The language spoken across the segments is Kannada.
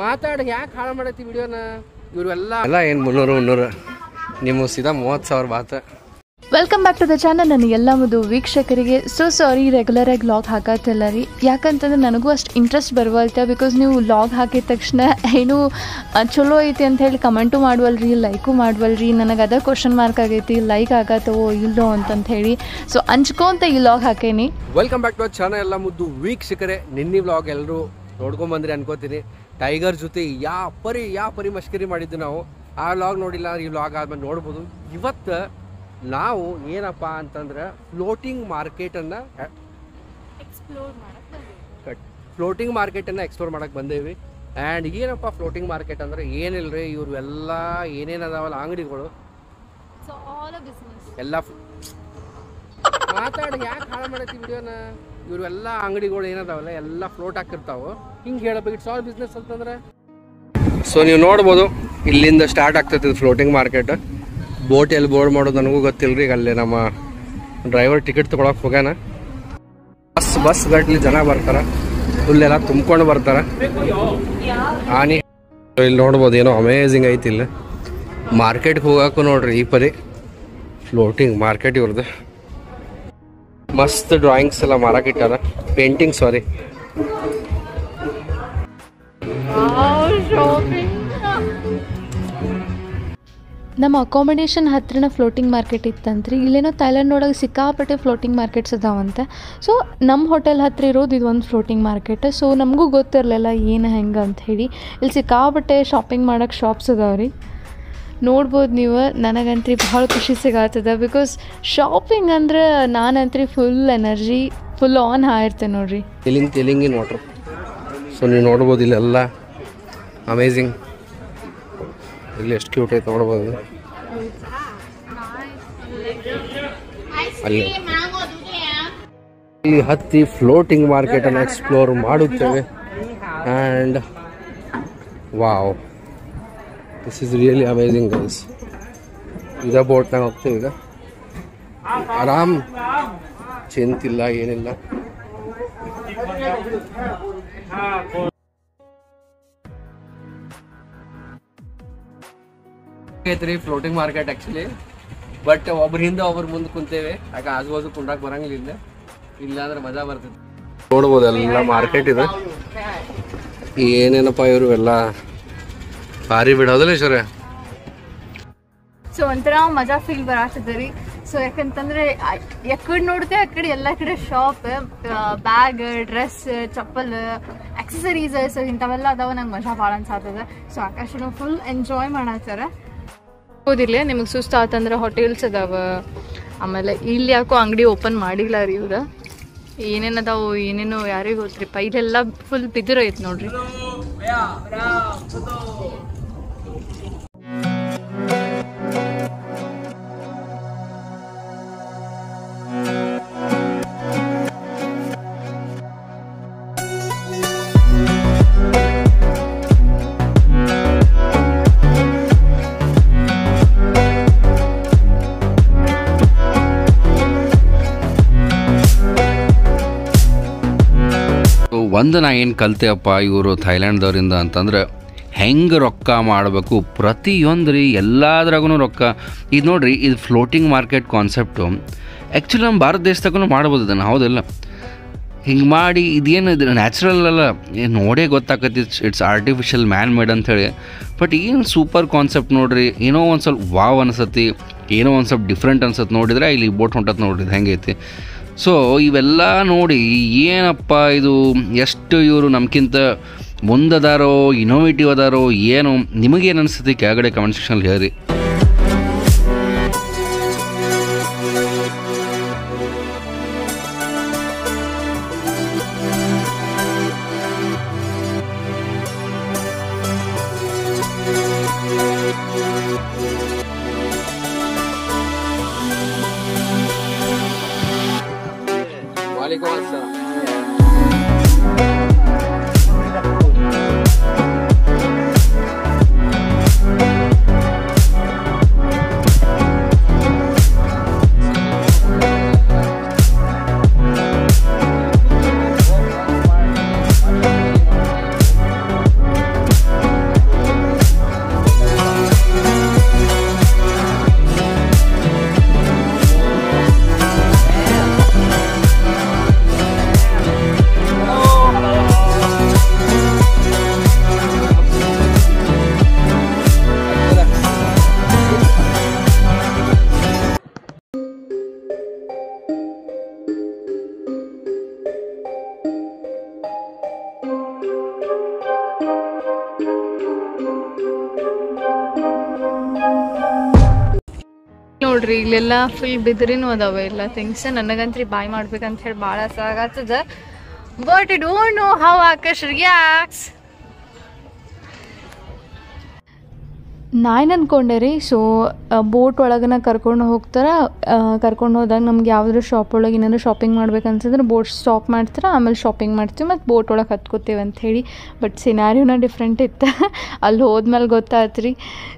ಮಾತಾಡಿ ಯಾಕೆ ಹಾಳು ಮಾಡತ್ತಿ ವಿಡಿಯೋನ ಇವರೆಲ್ಲ ಎಲ್ಲ ಏನು 300 ನಿಮ್ಮ ಸೀದಾ 30,000 ಬಾತ. Welcome back to the channel. ನನ್ನ ಎಲ್ಲ ಒಂದು ವೀಕ್ಷಕರಿಗೆ ಸಾರಿ ರೆಗ್ಯುಲರಾಗಿ ವ್ಲಾಗ್ ಹಾಕತ್ತಿಲ್ಲ ರೀ. ಯಾಕಂತಂದ್ರೆ ನನಗೂ ಅಷ್ಟು ಇಂಟ್ರೆಸ್ಟ್ ಬರುವಲ್ತ. ಬಿಕಾಸ್ ನೀವು ವ್ಲಾಗ್ ಹಾಕಿದ ತಕ್ಷಣ ಏನು ಚಲೋ ಐತಿ ಅಂತ ಹೇಳಿ ಕಮೆಂಟು ಮಾಡುವಲ್ರಿ, ಲೈಕು ಮಾಡುವಲ್ರಿ. ನನಗೆ ಅದ ಕ್ವಶನ್ ಮಾರ್ಕ್ ಆಗೈತಿ, ಲೈಕ್ ಆಗತ್ತವೋ ಇಲ್ಲೋ ಅಂತಂತ ಹೇಳಿ. ಸೊ ಅಂಚ್ಕೊಂತ ಈ ವ್ಲಾಗ್ ಹಾಕೇನಿ. Welcome back to the channel ಎಲ್ಲ ಮುದ್ದು ವೀಕ್ಷಕರೇ. ನಿನ್ನೆ ವ್ಲಾಗ್ ಎಲ್ಲರೂ ನೋಡ್ಕೊಂಬಂದ್ರಿ ಅನ್ಕೋತೀನಿ. ಟೈಗರ್ ಜೊತೆ ಯಾವ ಪರಿ ಮಷ್ಕರಿ ಮಾಡಿದ್ದು ನಾವು. ಆ ವ್ಲಾಗ್ ನೋಡಿಲ್ಲ, ಈ ವ್ಲಾಗ್ ಆದ್ಮೇಲೆ ನೋಡ್ಬೋದು. ಇವತ್ತು ನಾವು ಏನಪ್ಪ ಅಂತಂದ್ರೆ ಫ್ಲೋಟಿಂಗ್ ಮಾರ್ಕೆಟನ್ನು ಎಕ್ಸ್ಪ್ಲೋರ್ ಮಾಡಕ್ಕೆ ಬಂದೇವಿ. ಆ್ಯಂಡ್ ಏನಪ್ಪ ಫ್ಲೋಟಿಂಗ್ ಮಾರ್ಕೆಟ್ ಅಂದ್ರೆ ಏನಿಲ್ಲ ರೀ, ಇವ್ರು ಎಲ್ಲ ಏನೇನು ಅದಾವಲ್ಲ ಅಂಗಡಿಗಳು ಎಲ್ಲ ಮಾತಾಡಿ ಯಾಕೆ ಹಾಳು ಮಾಡತ್ತಿ ವಿಡಿಯೋನ. ಇವ್ರೆಲ್ಲ ಅಂಗಡಿಗಳು ಏನದಾವಲ್ಲ ಎಲ್ಲ ಫ್ಲೋಟ್ ಹಾಕಿರ್ತಾವೆ. ಹಿಂಗೆ ಹೇಳಬೇಕು, ಇಟ್ಸ್ ಆಲ್ ಬಿಸ್ನೆಸ್ ಅಂತಂದ್ರೆ. ಸೊ ನೀವು ನೋಡ್ಬೋದು ಇಲ್ಲಿಂದ ಸ್ಟಾರ್ಟ್ ಆಗ್ತೈತಿ ಫ್ಲೋಟಿಂಗ್ ಮಾರ್ಕೆಟ್. ಬೋಟ್ ಎಲ್ಲಿ ಬೋರ್ಡ್ ಮಾಡೋದು ನನಗೂ ಗೊತ್ತಿಲ್ಲ ರೀ. ಅಲ್ಲೇ ನಮ್ಮ ಡ್ರೈವರ್ ಟಿಕೆಟ್ ತೊಗೊಳಕ್ಕೆ ಹೋಗ್ಯಾನ. ಬಸ್ ಗಟ್ಲಿ ಜನ ಬರ್ತಾರೆ, ಫುಲ್ಲೆಲ್ಲ ತುಂಬ್ಕೊಂಡು ಬರ್ತಾರೆ. ಆನಿ ಇಲ್ಲಿ ನೋಡ್ಬೋದು, ಏನೋ ಅಮೇಝಿಂಗ್ ಐತಿ ಇಲ್ಲ ಮಾರ್ಕೆಟ್ಗೆ ಹೋಗಾಕು. ನೋಡ್ರಿ ಈ ಪರಿ ಫ್ಲೋಟಿಂಗ್ ಮಾರ್ಕೆಟ್ ಇವ್ರದ್ದು. ಮಸ್ತ್ ಡ್ರಾಯಿಂಗ್ಸ್ ಎಲ್ಲ ಮಾರಾಕಿಟ್ಟಾರ, ಪೇಂಟಿಂಗ್ ಸಾರಿ. ನಮ್ಮ ಅಕಾಮಿಡೇಷನ್ ಹತ್ರನ ಫ್ಲೋಟಿಂಗ್ ಮಾರ್ಕೆಟ್ ಇತ್ತಂತ್ರಿ. ಇಲ್ಲೇನೋ ಥೈಲ್ಯಾಂಡ್ ಒಳಗೆ ಸಿಕ್ಕಾಪಟ್ಟೆ ಫ್ಲೋಟಿಂಗ್ ಮಾರ್ಕೆಟ್ಸ್ ಅದಾವಂತೆ. ಸೊ ನಮ್ಮ ಹೋಟೆಲ್ ಹತ್ರ ಇರೋದು ಇದೊಂದು ಫ್ಲೋಟಿಂಗ್ ಮಾರ್ಕೆಟ್. ಸೊ ನಮಗೂ ಗೊತ್ತಿರಲಿಲ್ಲ ಏನು ಹೆಂಗೆ ಅಂತ ಹೇಳಿ. ಇಲ್ಲಿ ಸಿಕ್ಕಾಪಟ್ಟೆ ಶಾಪಿಂಗ್ ಮಾಡೋಕ್ಕೆ ಶಾಪ್ಸ್ ಅದಾವ್ರಿ. ನೋಡ್ಬೋದು ನೀವು. ನನಗಂತ್ರಿ ಭಾಳ ಖುಷಿ ಸಿಗತ್ತದ. ಬಿಕಾಸ್ ಶಾಪಿಂಗ್ ಅಂದ್ರೆ ನಾನಂತ್ರಿ ಫುಲ್ ಎನರ್ಜಿ ಫುಲ್ ಆನ್ ಆಗಿರ್ತೇನೆ ನೋಡ್ರಿ. ತೆಲಿಂಗಿನ ವಾಟ್ರ್. ಸೊ ನೀವು ನೋಡ್ಬೋದು ಇಲ್ಲೆಲ್ಲ ಅಮೇಝಿಂಗ್. ಇಲ್ಲಿ ಎಷ್ಟು ಕ್ಯೂಟ್ ಐತೆ ನೋಡ್ಬೋದು. ಇಲ್ಲಿ ಹತ್ತಿ ಫ್ಲೋಟಿಂಗ್ ಮಾರ್ಕೆಟನ್ನು ಎಕ್ಸ್ಪ್ಲೋರ್ ಮಾಡುತ್ತೇವೆ. And wow, this is really amazing guys. ಇದೇ ಬೋಟ್ನಾಗ ಹೋಗ್ತೀವಿ ಈಗ. ಆರಾಮ್, ಚಿಂತಿಲ್ಲ ಏನಿಲ್ಲ. ಐತ್ರಿ ಫ್ಲೋಟಿಂಗ್ ಮಾರ್ಕೆಟ್ ಆ್ಯಕ್ಚುಲಿ. ಬಟ್ ಒಬ್ರ ಹಿಂದೆ ಒಬ್ರು ಮುಂದೆ ಕುಂತೇವೆ, ಯಾಕೆ ಆಜು ಬಾಜು ಕುಂಡ್ರಾಕ್ ಬರಂಗಿಲ್ಲ. ಇಲ್ಲ ಅಂದ್ರೆ ಮಜಾ ಬರ್ತೈತಿ. ನೋಡ್ಬೋದು ಎಲ್ಲ ಮಾರ್ಕೆಟ್ ಇದೆ. ಏನೇನಪ್ಪ ಇವರು ಎಲ್ಲ ಭಾರಿ ಬಿಡೋದಿಲ್ಲ ಸರ್. ಸೊ ಒಂಥರ ಮಜಾ ಫೀಲ್ ಬರಾಗ್ತದೆ ರೀ. ಸೊ ಯಾಕಂತಂದ್ರೆ ಎಕಡೆ ನೋಡ್ತೇವೆ ಆ ಕಡೆ ಎಲ್ಲ ಕಡೆ shop, bag, dress, chappal, accessories, so ಇಂಥವೆಲ್ಲ ಅದಾವ. ನಂಗೆ ಮಜಾ ಭಾಳ ಅನ್ಸಾತದ. ಸೊ ಆಕಾಶನು ಫುಲ್ ಎಂಜಾಯ್ ಮಾಡತ್ತಾರ. ಹೋದಿಲ್ಲ ನಿಮಗೆ ಸುಸ್ತು ಆತಂದ್ರೆ ಹೋಟೆಲ್ಸ್ ಅದಾವ. ಆಮೇಲೆ ಇಲ್ಲಿ ಯಾಕೋ ಅಂಗಡಿ ಓಪನ್ ಮಾಡಿಲ್ಲ ರೀ ಇವ್ರ. ಏನೇನು ಅದಾವು ಏನೇನು ಯಾರಿಗೆ ಗೊತ್ತ್ರಿಪ್ಪ. ಇಲ್ಲೆಲ್ಲ ಫುಲ್ ಬಿದಿರೈತೆ ನೋಡ್ರಿ. ಒಂದು ನಾ ಏನು ಕಲ್ತೆಯಪ್ಪ ಇವರು ಥೈಲ್ಯಾಂಡ್ದವರಿಂದ ಅಂತಂದ್ರೆ ಹೆಂಗೆ ರೊಕ್ಕ ಮಾಡಬೇಕು ಪ್ರತಿಯೊಂದು ರೀ, ಎಲ್ಲದ್ರಾಗೂ ರೊಕ್ಕ. ಇದು ನೋಡಿರಿ, ಇದು ಫ್ಲೋಟಿಂಗ್ ಮಾರ್ಕೆಟ್ ಕಾನ್ಸೆಪ್ಟು ಆ್ಯಕ್ಚುಲಿ ನಮ್ಮ ಭಾರತ ದೇಶದಾಗೂ ಮಾಡ್ಬೋದು ಇದನ್ನು, ಹೌದಲ್ಲ? ಹಿಂಗೆ ಮಾಡಿ ಇದೇನು ಇದು ನ್ಯಾಚುರಲ್ ಅಲ್ಲ, ನೋಡೇ ಗೊತ್ತಾಕತಿ ಇಟ್ಸ್ ಆರ್ಟಿಫಿಷಿಯಲ್ ಮ್ಯಾನ್ ಮೇಡ್ ಅಂಥೇಳಿ. ಬಟ್ ಏನು ಸೂಪರ್ ಕಾನ್ಸೆಪ್ಟ್ ನೋಡಿರಿ. ಏನೋ ಒಂದು ಸ್ವಲ್ಪ ವಾವ್ ಅನಿಸತಿ, ಏನೋ ಒಂದು ಸ್ವಲ್ಪ ಡಿಫ್ರೆಂಟ್ ಅನ್ಸತ್ತೆ. ನೋಡಿದ್ರೆ ಇಲ್ಲಿ ಬೋಟ್ ಹೊಂಟತ್ ನೋಡ್ರಿ ಹೆಂಗೈತಿ. ಸೊ ಇವೆಲ್ಲ ನೋಡಿ ಏನಪ್ಪ ಇದು ಎಷ್ಟು ಇವರು ನಮ್ಗಿಂತ ಮುಂದದಾರೋ ಇನೋವೇಟಿವ್ ಅದಾರೋ ಏನು. ನಿಮಗೇನು ಅನಿಸ್ತದೆ ಕೆಳಗಡೆ ಕಮೆಂಟ್ ಸೆಕ್ಷನಲ್ಲಿ ಹೇಳಿ. वालेकुम अस्सलाम. ನೋಡ್ರಿ ಇಲ್ಲೆಲ್ಲ ಫುಲ್ ಬಿದಿರಿನೂ ಅದಾವೆ ಎಲ್ಲ ಥಿಂಗ್ಸ್. ನನಗಂತ್ರಿ ಬಾಯ್ ಮಾಡ್ಬೇಕಂತ ಹೇಳಿ ಭಾಳ ಸಾಕಾಗ್ತದ. But I don't know how Akash reacts. ನಾನು ಅಂದ್ಕೊಂಡೆ ರೀ, ಸೊ ಬೋಟ್ ಒಳಗನ ಕರ್ಕೊಂಡು ಹೋಗ್ತಾರೆ. ಕರ್ಕೊಂಡು ಹೋದಾಗ ನಮ್ಗೆ ಯಾವುದ್ರ ಶಾಪ್ ಒಳಗೆ ಏನಾದ್ರು ಶಾಪಿಂಗ್ ಮಾಡ್ಬೇಕನ್ಸಿದ್ರೆ ಬೋಟ್ ಸ್ಟಾಪ್ ಮಾಡ್ತಾರೆ, ಆಮೇಲೆ ಶಾಪಿಂಗ್ ಮಾಡ್ತೀವಿ ಮತ್ತು ಬೋಟ್ ಒಳಗೆ ಹತ್ಕೋತೀವಿ ಅಂಥೇಳಿ. ಬಟ್ ಸಿನಾರಿಯೋನ ಡಿಫ್ರೆಂಟ್ ಇತ್ತು. ಅಲ್ಲಿ ಹೋದ್ಮೇಲೆ ಗೊತ್ತಾಯ್ತು ರೀ.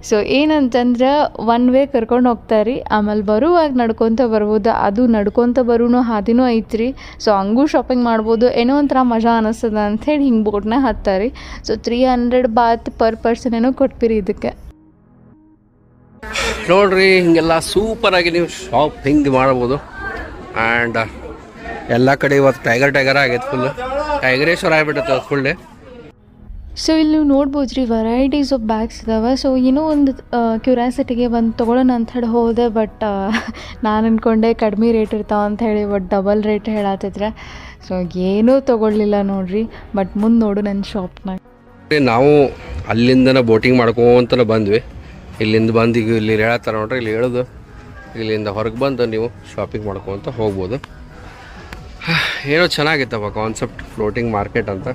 ಸೊ ಏನಂತಂದ್ರೆ ಒನ್ ವೇ ಕರ್ಕೊಂಡು ಹೋಗ್ತಾರೆ, ಆಮೇಲೆ ಬರುವಾಗ ನಡ್ಕೊತ ಬರ್ಬೋದು. ಅದು ನಡ್ಕೊತ ಬರೋನು ಹಾದಿನೂ ಐತ್ರಿ. ಸೊ ಹಂಗೂ ಶಾಪಿಂಗ್ ಮಾಡ್ಬೋದು, ಏನೋ ಒಂಥರ ಮಜಾ ಅನ್ನಿಸ್ತದ ಅಂಥೇಳಿ ಹಿಂಗೆ ಬೋಟ್ನಾಗ ಹತ್ತಾರೆ. ಸೊ 300 ಬಾತ್ ಪರ್ ಪರ್ಸನ್ ಏನೋ ಕೊಟ್ಬಿರಿ ಇದಕ್ಕೆ. ನೋಡ್ರಿ ಹಿಂಗೆಲ್ಲ ಸೂಪರಾಗಿ ನೀವು ಶಾಪಿಂಗ್ ಮಾಡ್ಬೋದು. ಆ್ಯಂಡ್ ಎಲ್ಲ ಕಡೆ ಇವತ್ತು ಟೈಗರ್ ಆಗೈತೆ, ಫುಲ್ ಟೈಗರೇಶ್ವರ ಆಗಿಬಿಟ್ಟೈತೆ ಫುಲ್ ಡೇ. ಸೊ ಇಲ್ಲಿ ನೀವು ನೋಡ್ಬೋದು ರೀ, ವೆರೈಟೀಸ್ ಆಫ್ ಬ್ಯಾಗ್ಸ್ ಇದಾವೆ. ಸೊ ಏನೋ ಒಂದು ಕ್ಯೂರಿಯಾಸಿಟಿಗೆ ಒಂದು ತೊಗೊಳ್ಳೋಣ ಅಂತ ಹೇಳಿ ಹೋದೆ. ಬಟ್ ನಾನು ಅಂದ್ಕೊಂಡೆ ಕಡಿಮೆ ರೇಟ್ ಇರ್ತಾವೆ ಅಂತ ಹೇಳಿ, ಬಟ್ ಡಬಲ್ ರೇಟ್ ಹೇಳತ್ತಿದ್ರೆ. ಸೊ ಏನೂ ತೊಗೊಳ್ಲಿಲ್ಲ ನೋಡ್ರಿ. ಬಟ್ ಮುಂದೆ ನೋಡು ನನ್ನ ಶಾಪ್ನಾಗ. ನಾವು ಅಲ್ಲಿಂದನೇ ಬೋಟಿಂಗ್ ಮಾಡ್ಕೊಂತಲೇ ಬಂದ್ವಿ. ಇಲ್ಲಿಂದ ಬಂದು ಈಗ ಇಲ್ಲಿ ಹೇಳತ್ತಾರೆ ನೋಡ್ರಿ, ಇಲ್ಲಿ ಹೇಳೋದು ಇಲ್ಲಿಂದ ಹೊರಗೆ ಬಂದು ನೀವು ಶಾಪಿಂಗ್ ಮಾಡ್ಕೊಂತ ಹೋಗ್ಬೋದು. ಏನೋ ಚೆನ್ನಾಗಿತ್ತಪ್ಪ ಕಾನ್ಸೆಪ್ಟ್, ಫ್ಲೋಟಿಂಗ್ ಮಾರ್ಕೆಟ್ ಅಂತ.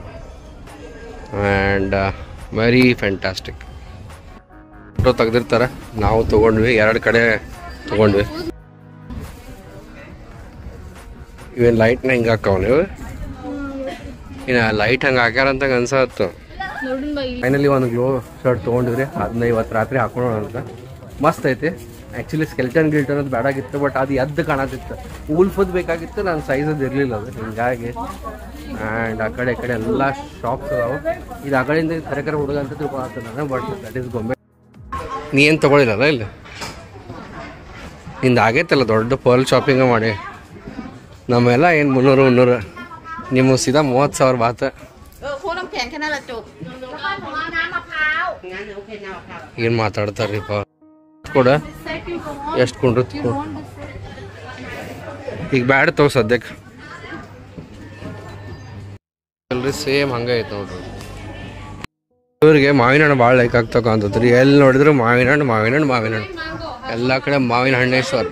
And very fantastic. ಫೋಟೋ ತೆಗ್ದಿರ್ತಾರೆ, ನಾವು ತೊಗೊಂಡ್ವಿ, 2 ಕಡೆ ತೊಗೊಂಡ್ವಿ. ಇವೇನು ಲೈಟ್ನ ಹಿಂಗೆ ಹಾಕವ್ ನೀವು, ಇನ್ನು ಲೈಟ್ ಹಂಗೆ ಹಾಕ್ಯಾರಂತ ಅನ್ಸತ್ತು. ಫೈನಲಿ ಒಂದು ಗ್ಲೋ ಶರ್ಟ್ ತೊಗೊಂಡಿದ್ರಿ, ಅದನ್ನ ಇವತ್ತು ರಾತ್ರಿ ಹಾಕೊಳ್ಳೋಣ ಅಂತ. ಮಸ್ತ್ ಐತಿ. ಆ್ಯಕ್ಚುಲಿ ಸ್ಕೆಲ್ಟನ್ ಅನ್ನೋದು ಬೇಡಾಗಿತ್ತು, ಬಟ್ ಅದು ಎದ್ದು ಕಾಣತಿತ್ತು. ಉಲ್ಫದ್ ಬೇಕಾಗಿತ್ತು, ನನ್ನ ಸೈಜದ್ದು ಇರಲಿಲ್ಲ ಅದು, ಹಿಂಗಾಗಿ. ಆ್ಯಂಡ್ ಆ ಕಡೆ ಎಲ್ಲ ಶಾಪ್ಸ್ ಅದಾವೆ. ಇದು ಆ ಕಡೆಯಿಂದ ಕರೆ ಹುಡುಗ ಅಂತ ತಿಳ್ಕೊಳ್ತದೆ ನಾನು, ಬಟ್ ದಟ್ ಈಸ್ ಗೊಂಬೆ. ನೀ ಏನು ತೊಗೊಳಿಲ್ಲಲ್ಲ ಇಲ್ಲಿ? ನಿಂದು ಆಗೈತಲ್ಲ ದೊಡ್ಡ ಪರ್ಲ್ ಶಾಪಿಂಗ ಮಾಡಿ. ನಮ್ಮೆಲ್ಲ ಏನು 300 ನಿಮಗೆ ಸೀದಾ 30,000 ಬಾತ. ಏನು ಮಾತಾಡ್ತಾರ್ರಿಪ್ಪ? ಕೊಡ ಎಷ್ಟು ಕೊಂಡ್ರು ಈಗ ಬ್ಯಾಡ ತಗೋ ಸದ್ಯಕ್ಕೆ. ಅಲ್ರಿ ಸೇಮ್ ಹಂಗೆ ಐತೆ ನೋಡ್ರಿ. ಇವ್ರಿಗೆ ಮಾವಿನ ಹಣ್ಣು ಭಾಳ ಲೈಕ್ ಆಗ್ತಕ್ಕ ಅಂತತ್ರಿ. ಎಲ್ಲಿ ನೋಡಿದ್ರು ಮಾವಿನ ಹಣ್ಣು. ಎಲ್ಲ ಕಡೆ ಮಾವಿನ ಹಣ್ಣೇಶ್ವರ.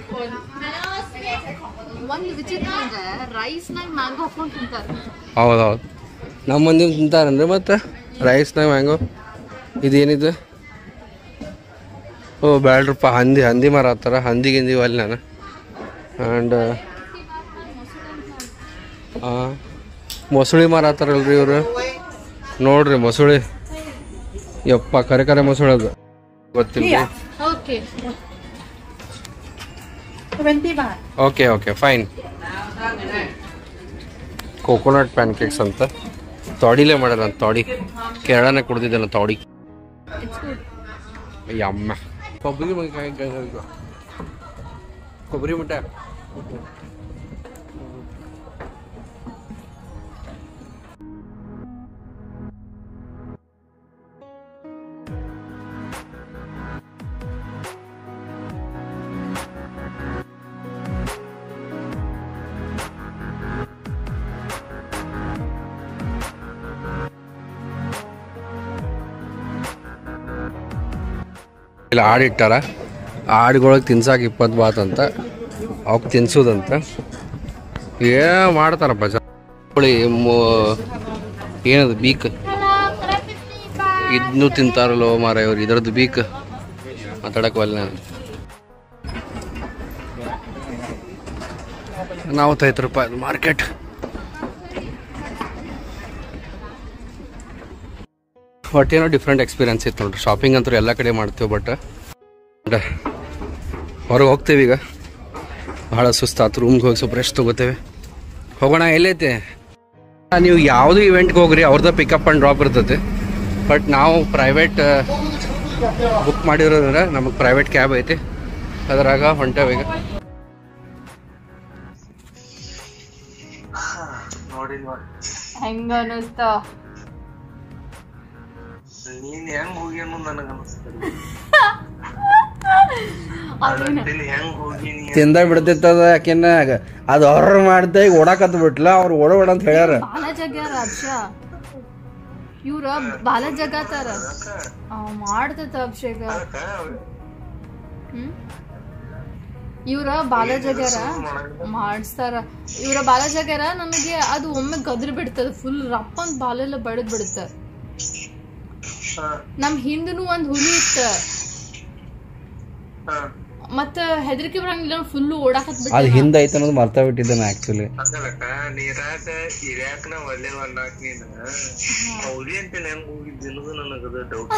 ಹೌದೌದು, ನಮ್ಮ ಮಂದಿ ತಿಂತಾರನ್ರಿ. ಮತ್ತು ರೈಸ್ನಾಗ ಮ್ಯಾಂಗೋ ಇದೇನಿದು? ಓ ಬ್ಯಾಡ್ರಪ್ಪ, ಹಂದಿ ಮರ ಹತ್ತಾರ. ಹಂದಿಗಿಂದಿ ಅಲ್ಲಿ ನಾನು. ಆ್ಯಂಡ್ ಮೊಸಳಿ ಮರ ಹತ್ತಾರಲ್ರಿ ಇವರು. ನೋಡ್ರಿ ಮೊಸಳಿ, ಯಪ್ಪ ಕರೆ ಮೊಸಳಿ ಅದು ಗೊತ್ತಿಲ್ಲ. Okay fine. Coconut PAN cakes ಅಂತ ತೋಡಿಲೇ ಮಾಡ್ಯಾರ ಅಂತ. ತೋಡಿ ಕೇರಳನೇ ಕುಡ್ದಿದ್ದಲ್ಲ ತೋಡಿ. ಯಮ್ಮ ಕೊಬ್ಬರಿ ಮಿಠಾಯಿ. ಇಲ್ಲಿ ಆಡಿಟ್ಟಾರ. ಆಡುಗಳಿಗೆ ತಿನ್ಸಾಕ 20 ಬಾತ್ ಅಂತ, ಅವಕ್ಕೆ ತಿನ್ಸೋದಂತ ಏನು ಮಾಡ್ತಾರಪ್ಪ. ಏನದು ಬೀಕ್ ಇದನ್ನು ತಿಂತಾರಲ್ಲೋ ಮಾರ ಇವ್ರು. ಇದರದ್ದು ಬೀಕ್ ಮಾತಾಡಕ್ಕಲ್ಲ. ನಾವು 50 ರೂಪಾಯಿ ಮಾರ್ಕೆಟ್. ಬಟ್ ಏನೋ ಡಿಫ್ರೆಂಟ್ ಎಕ್ಸ್ಪೀರಿಯನ್ಸ್ ಇತ್ತು ನೋಡ್ರಿ. ಶಾಪಿಂಗ್ ಅಂತೂ ಎಲ್ಲ ಕಡೆ ಮಾಡ್ತೀವಿ, ಬಟ್ ಹೊರಗೆ ಹೋಗ್ತೇವೆ ಈಗ. ಭಾಳ ಸುಸ್ತಾತು, ರೂಮ್ಗೆ ಹೋಗಿ ಸ್ವಲ್ಪ ರೆಸ್ಟ್ ತೊಗೋತೇವೆ. ಹೋಗೋಣ. ಎಲ್ಲೈತೆ ನೀವು ಯಾವುದು ಇವೆಂಟ್ಗೆ ಹೋಗ್ರಿ, ಅವ್ರದ್ದು ಪಿಕಪ್ ಆ್ಯಂಡ್ ಡ್ರಾಪ್ ಇರ್ತೈತೆ. ಬಟ್ ನಾವು ಪ್ರೈವೇಟ್ ಬುಕ್ ಮಾಡಿರೋದ್ರೆ ನಮಗೆ ಪ್ರೈವೇಟ್ ಕ್ಯಾಬ್ ಐತಿ, ಅದ್ರಾಗ ಹೊಂಟೇವೆ ಈಗ. ಹೆಂಗ ಅನ್ನಿಸ್ತಾ? ನೀನ್ ಹೆಂಗ್ ಹೋಗಿ ಅನ್ನೋದು ನನಗ ತಿಂದ ಬಿಡ್ತಿತ್ತದ. ಯಾಕೆನ್ನ ಅದು ಅವ್ರ ಮಾಡ್ದೆ ಈಗ ಓಡಾಕತ್ ಬಿಟ್ಲ. ಅವ್ರು ಓಡೋಡ ಅಂತ ಹೇಳ್ಯಾರ. ಇವ್ರ ಬಾಲ ಜಗಾತಾರ ಮಾಡ್ತೈತ ಅಭಿಷೇಕ. ಇವರ ಬಾಲಜಗ್ಯಾರ ಮಾಡಿಸ್ತಾರ. ಇವರ ಬಾಲಜಗ್ಯಾರ ನನಗೆ ಅದು ಒಮ್ಮೆ ಗದ್ರ ಬಿಡ್ತದ, ಫುಲ್ ರಪ್ಪ ಅಂತ ಬಾಲೆಲ್ಲ ಬಡದ್ ಬಿಡುತ್ತ. ನಮ್ ಹಿಂದನು ಒಂದ್ ಹುಲಿ ಇತ್ತ, ಮತ್ತ ಹೆದರಿಕೆ ಬರಂಗಿಲ್ಲ, ಫುಲ್ ಓಡಾಕತ್ ಬಿಟ್ಟ. ಅದು ಹಿಂದೆ ಐತೆ ಅನ್ನೋದು ಮರ್ತಾ ಬಿಟ್ಟಿದ್ದೆ ನಾ ಆಕ್ಚುಲಿ. ನೀರಾಕ ಇರ್ಯಾಕನ ಒಳ್ಳೆ ಒಂದಾಕ್ ನೀನು ಹುಲಿ ಅಂತ ಹೆಂಗ್ ಹೋಗಿದ್ದು ನನಗದ ಡೌಟ್.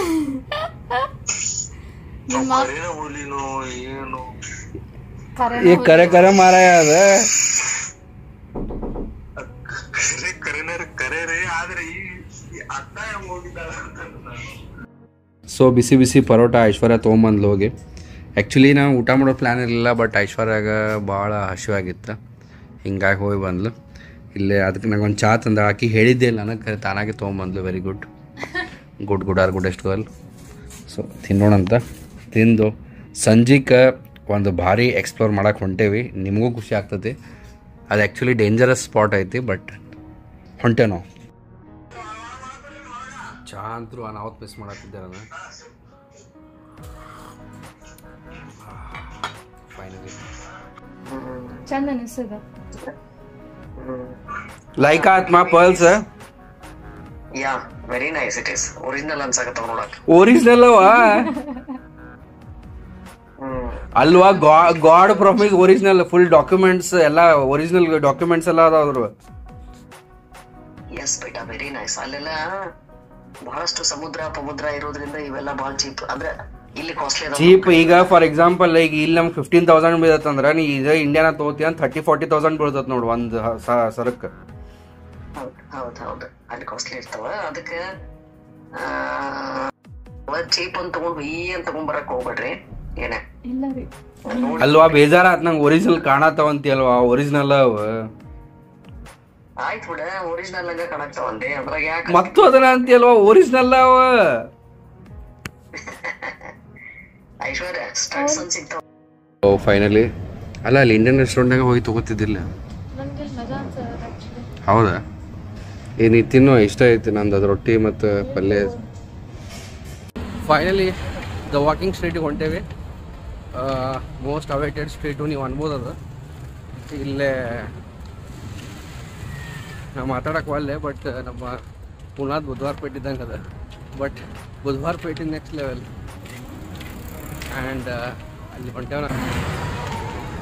ಹುಲಿನೋ ಏನು ಈ ಕರೆ ಕರೆ ಮಾರಾಯ ಅದ ಕರೆ ಆದ್ರೆ ಈ ಅತ್ತ ಹೆಂಗ್ ಹೋಗಿದ್ದಾಳ ಅಂತ. ಸೊ ಬಿಸಿ ಬಿಸಿ ಪರೋಟ ಐಶ್ವರ್ಯ ತೊಗೊಂಬಂದ್ಲು ಹೋಗಿ. ಆ್ಯಕ್ಚುಲಿ ನಾವು ಊಟ ಮಾಡೋ ಪ್ಲ್ಯಾನ್ ಇರಲಿಲ್ಲ, ಬಟ್ ಐಶ್ವರ್ಯಾಗ ಭಾಳ ಹಸಿವಾಗಿತ್ತು, ಹಿಂಗಾಗಿ ಹೋಗಿ ಬಂದ್ಲು. ಇಲ್ಲೇ ಅದಕ್ಕೆ ನಂಗೆ ಒಂದು ಚಾ ತಂದ ಹಾಕಿ ಹೇಳಿದ್ದೆ ಇಲ್ಲ ನನಗೆ, ತಾನಾಗೆ ತೊಗೊಂಬಂದ್ಲು. Very good good or goodest girl. So ತಿನ್ನೋಣಂತ. ತಿಂದು ಸಂಜೆಗೆ ಒಂದು ಭಾರಿ ಎಕ್ಸ್ಪ್ಲೋರ್ ಮಾಡಕ್ಕೆ ಹೊಂಟೇವಿ. ನಿಮಗೂ ಖುಷಿ ಆಗ್ತದೆ. ಅದು ಆ್ಯಕ್ಚುಲಿ ಡೇಂಜರಸ್ ಸ್ಪಾಟ್ ಐತಿ, ಬಟ್ ಹೊಂಟೇವಿ ನಾವು. ಚಾ ಅಂತರೂ ಅನಾವತ್ತು ಮಿಸ್ ಮಾಡತ್ತಿದ್ದೆ ನಾನು. ಫೈನಲಿ ಚಂದ ಅನಿಸ್ತದ. ಲೈಕ್ ಆತ್ಮ ಪರ್ಲ್ಸ್ ಯಾ very nice. It is original ಅನ್ಸಾಕತ್ತವ ನೋಡಕ್. ಒರಿಜಿನಲ್ ಅವ ಅಲ್ವಾ? God promise original. Full documents ಎಲ್ಲ ಒರಿಜಿನಲ್ ಡಾಕ್ಯುಮೆಂಟ್ಸ್ ಎಲ್ಲ ಅದಾದ್ರು. ಎಸ್ ಬೇಟಾ ವೆರಿ ನೈಸ್. ಅಲ್ಲೆಲ್ಲ ಬಹಳಷ್ಟು ಸಮುದ್ರ ಇರೋದ್ರಿಂದ ಇವೆಲ್ಲ ಬಹಳ ಚೀಪ್. ಅಂದ್ರೆ ಇಲ್ಲಿ ಕಾಸ್ಟ್ಲಿ ಅದ. ಚೀಪ್ ಈಗ ಫಾರ್ ಎಕ್ಸಾಂಪಲ್ ಈಗ ಇಲ್ಲಿ ನಮ್ಗೆ 15,000 ಬೀಳತ್ತಂದ್ರ ನೀ ಇದೇ ಇಂಡಿಯಾನ ತಗೋತಿ ಅಂತ 30,000-40,000 ಬೀಳ್ತತ್ ನೋಡು ಒಂದು ಸರಕ್ಕೆ. ಹೌದು ಅಲ್ಲಿ ಕಾಸ್ಟ್ಲಿ ಇರ್ತಾವ. ಅದಕ್ಕೆ ಚೀಪ್ ಅಂತ ತಗೊಂಡ್ ಅಂತ ತಗೊಂಡ್ಬರಕ್ ಹೋಗ್ಬೇಡ್ರಿ. ಏನೇ ಇಲ್ಲ ರೀ ಅಲ್ವಾ? ಬೇಜಾರಾತ್ ನಂಗೆ ಒರಿಜಿನಲ್ ಕಾಣತಾವಂತಿ ಅಲ್ವಾ? ಒರಿಜಿನಲ್ ಅವ ಆಯ್ತು ಬಿಡ, ಒರಿಜಿನಲ್ ಹಂಗ ಕಾಣಕ್ತಾವಂದೆ. ಅದ್ರಾಗ ಯಾಕೆ ಮತ್ತು ಅದನ್ನ ಅಂತಿ ಅಲ್ವಾ? ಒರಿಜಿನಲ್ ಅವ. ಐಶ್ವರ್ಯ ಸ್ಟಡ್ಸ್ ಅಂತ ಸಿಗ್ತಾವ. ಫೈನಲಿ ಅಲ್ಲ ಅಲ್ಲಿ ಇಂಡಿಯನ್ ರೆಸ್ಟೋರೆಂಟ್ನಾಗ ಹೋಗಿ ತಗೋತಿದ್ದಿಲ್ಲ. ನನಗೆ ಮಜಾ ಅನ್ಸದ ಆಕ್ಚುಲಿ. ಹೌದಾ? ಏನು ತಿನ್ನೋ ಇಷ್ಟ ಐತಿ ನಂದು ಅದು ರೊಟ್ಟಿ ಮತ್ತು ಪಲ್ಯ. ಫೈನಲಿ ದ ವಾಕಿಂಗ್ ಸ್ಟ್ರೀಟಿಗೆ ಹೊಂಟೇವಿ. ಮೋಸ್ಟ್ ಅವೈಟೆಡ್ ಸ್ಟ್ರೀಟು ನೀವು ಅನ್ಬೋದು. ಅದು ಇಲ್ಲೇ ನಾವು ಮಾತಾಡೋಕೆ ಒಲ್ಲೆ, ಬಟ್ ನಮ್ಮ ಪುನಾದ್ ಬುಧವಾರ ಪೇಟೆ ಇದ್ದಂಗೆ ಅದ. ಬಟ್ ಬುಧವಾರ ಪೇಟೆ ನೆಕ್ಸ್ಟ್ ಲೆವೆಲ್. ಆ್ಯಂಡ್ ಅಲ್ಲಿ ಹೊಂಟೇವ.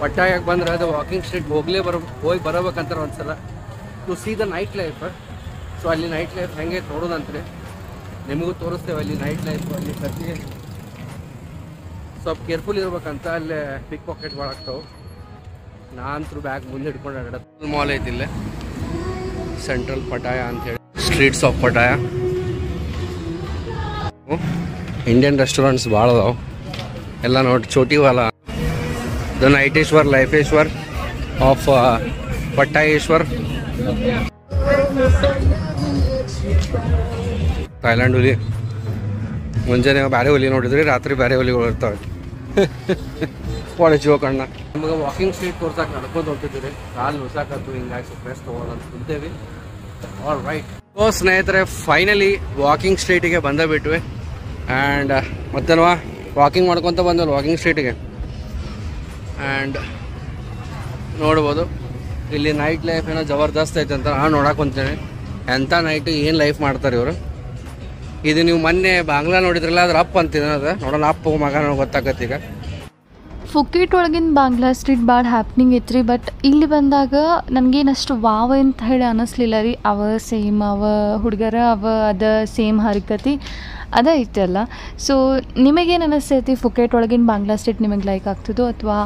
ಪಟ್ಟಾಯಾಗ ಬಂದ್ರೆ ಅದು ವಾಕಿಂಗ್ ಸ್ಟ್ರೀಟ್ ಹೋಗಿ ಬರಬೇಕಂತಾರೆ ಒಂದ್ಸಲ to see the night life. So ಅಲ್ಲಿ ನೈಟ್ ಲೈಫ್ ಹೆಂಗೆ ನೋಡೋದಂತ್ರಿ ನಿಮಗೂ ತೋರಿಸ್ತೇವೆ. ಅಲ್ಲಿ ನೈಟ್ ಲೈಫ್ ಅಲ್ಲಿ ಪ್ರತಿ ಸ್ವಲ್ಪ ಕೇರ್ಫುಲ್ ಇರ್ಬೇಕಂತ. ಅಲ್ಲೇ ಪಿಕ್ ಪಾಕೆಟ್ ಭಾಳ ಆಗ್ತಾವೆ. ನಾನಂತರೂ ಬ್ಯಾಗ್ ಮುಂದೆ ಹಿಡ್ಕೊಂಡು ಆಡೋದು. ಮಾಲ್ ಐತಿಲ್ಲ ಸೆಂಟ್ರಲ್ ಪಟಾಯ ಅಂಥೇಳಿ, ಸ್ಟ್ರೀಟ್ಸ್ ಆಫ್ ಪಟಾಯ. ಇಂಡಿಯನ್ ರೆಸ್ಟೋರೆಂಟ್ಸ್ ಭಾಳ ಅದಾವೆ ಎಲ್ಲ ನೋಡಿ. ಚೋಟಿವಾಲ, ದ ನೈಟೇಶ್ವರ್, ಲೈಫೇಶ್ವರ್ ಆಫ್ ಪಟ್ಟಾಯೇಶ್ವರ್. ಥೈಲ್ಯಾಂಡ್ ಹುಲಿ. ಮುಂಜಾನೆ ಬೇರೆ ಹುಲಿ ನೋಡಿದ್ರಿ, ರಾತ್ರಿ ಬೇರೆ ಹುಲಿಗಳು ಇರ್ತಾವೆ. ಒಳಚುವ ಕಣ್ಣ. ನಮಗೆ ವಾಕಿಂಗ್ ಸ್ಟ್ರೀಟ್ ತೋರ್ಸಕ್ಕೆ ನಡ್ಕೊಂಡು ಹೋಗ್ತಿದ್ದೀವಿ. ಕಾಲು ನುಸಾಕತ್ತು, ಹಿಂಗಾಗಿ ಸ್ವಲ್ಪ ರೆಸ್ಟ್ ತೊಗೊಳಂತ ಕುಂತೇವಿ. All right. ಸೊ ಸ್ನೇಹಿತರೆ, ಫೈನಲಿ ವಾಕಿಂಗ್ ಸ್ಟ್ರೀಟಿಗೆ ಬಂದೇ ಬಿಟ್ವಿ. ಆ್ಯಂಡ್ ಮತ್ತೇನವಾ ವಾಕಿಂಗ್ ಮಾಡ್ಕೊತ ಬಂದವಲ್ಲ ವಾಕಿಂಗ್ ಸ್ಟ್ರೀಟಿಗೆ. ಆ್ಯಂಡ್ ನೋಡ್ಬೋದು ಇಲ್ಲಿ ನೈಟ್ ಲೈಫ್ ಏನೋ ಜಬರ್ದಸ್ತ್ ಐತೆ ಅಂತ ನಾನು ನೋಡಕ್ಕೆ ಹೊಂತೇನೆ. ಎಂಥ ನೈಟು ಏನು ಲೈಫ್ ಮಾಡ್ತಾರೆ ಇವರು. ಇದು ನೀವು ಮೊನ್ನೆ ಬಾಂಗ್ಲಾ ನೋಡಿದ್ರಲ್ಲ, ಅದ್ರ ಅಪ್ ಅಂತಿದೆ. ಅದು ನೋಡೋಣ, ಅಪ್ಪು ಮಗ ಗೊತ್ತಾಗತ್ತೆ. ಈಗ ಫುಕೇಟ್ ಒಳಗಿನ ಬಾಂಗ್ಲಾ ಸ್ಟ್ರೀಟ್ ಭಾಳ ಹ್ಯಾಪ್ನಿಂಗ್ ಇತ್ತು ರೀ. ಬಟ್ ಇಲ್ಲಿ ಬಂದಾಗ ನನಗೇನಷ್ಟು ವಾವ್ ಅಂತ ಹೇಳಿ ಅನ್ನಿಸ್ಲಿಲ್ಲ ರೀ. ಅವ ಸೇಮ್ ಅವ ಹುಡುಗರ ಅವ ಅದ ಸೇಮ್ ಹರಿಕತಿ ಅದ ಐತಲ್ಲ. ಸೊ ನಿಮಗೇನು ಅನ್ನಿಸ್ತೈತಿ? ಫುಕೇಟ್ ಒಳಗಿನ ಬಾಂಗ್ಲಾ ಸ್ಟ್ರೀಟ್ ನಿಮಗೆ ಲೈಕ್ ಆಗ್ತದೋ ಅಥವಾ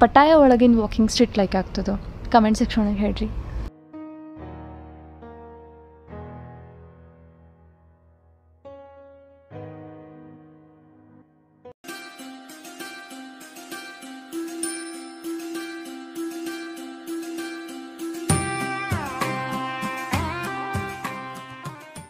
ಪಟಾಯ ಒಳಗಿನ ವಾಕಿಂಗ್ ಸ್ಟ್ರೀಟ್ ಲೈಕ್ ಆಗ್ತದೋ? ಕಮೆಂಟ್ ಸೆಕ್ಷನ್ಗೆ ಹೇಳ್ರಿ.